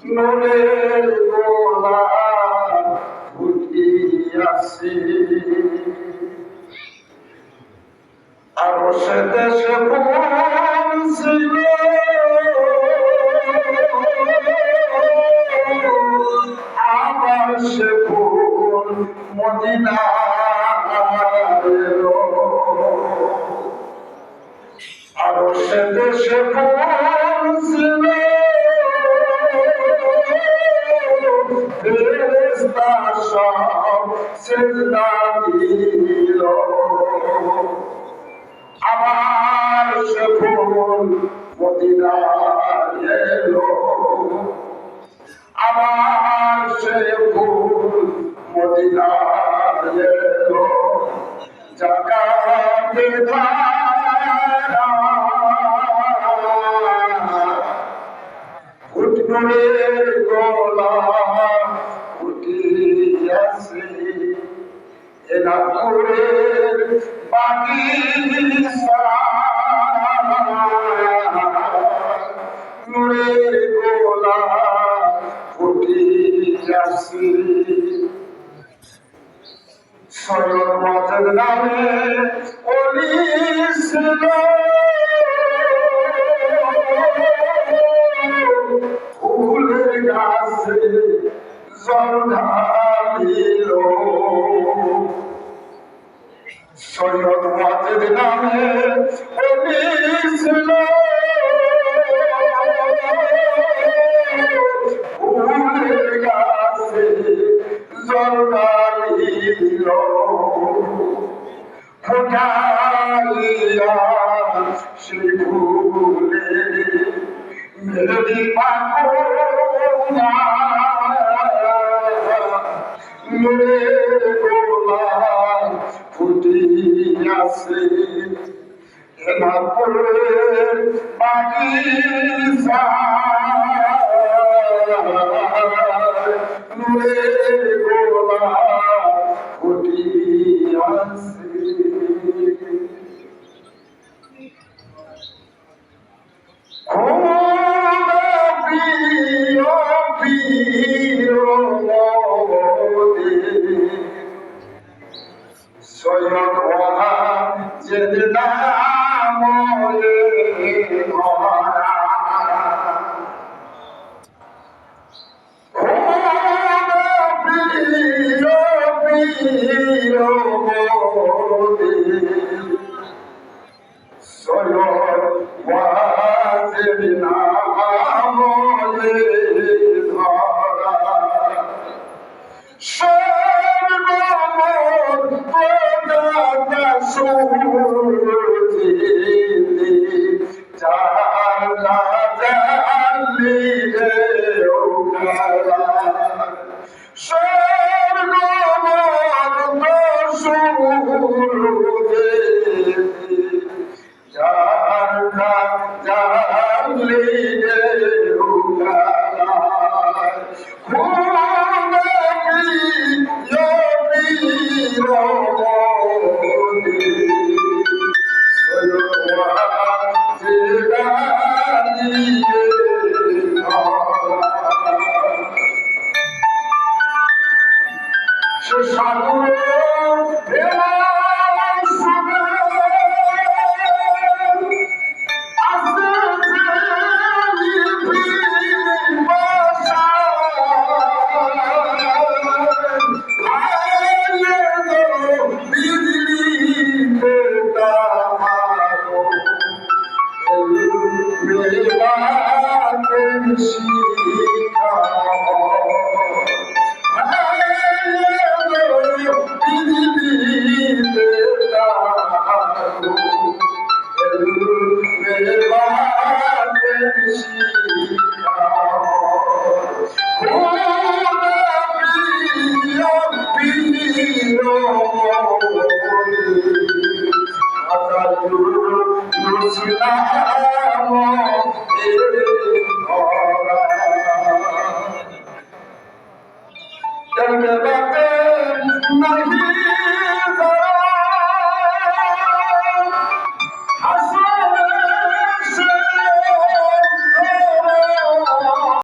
নূরের গোলা ফুটিয়াছে আরো সে দেশে পৌঁছিল আবার সে ফুল মদিনায় এলো আরো সে দেশে পৌঁছিল ফেরেশতা সব সিজদা দিল আবার সে ফুল মদিনায় এলো আবার সে ফুল মদিনায় এলো জাকাতে ধারা ফুটনূরের গোলা ফুটিয়াছে এনাপুরের বাগিচা নূরের গোলা ফুটিয়াছে সৈয়দ ওয়াজেদ নামে ওলি ছিল ফুলের গাছে জল ঢালিল সৈয়দ ওয়াজেদ নামে ওলি ছিল ফুলের গাছে জল ঢালিল ফোটাইয়া সেই ফুলে মেহেদি পাখনা নূরের গোলা ফুটিয়াছে এনাপুরের বাগিচা নূরের গোলা ফুটিয়াছে সৈয়দ ওয়াজেদ নামে ধরা প্রিয় প্রিয় মোদী সৈয়দ ওয়াজেদ নামে ধরা Thank you.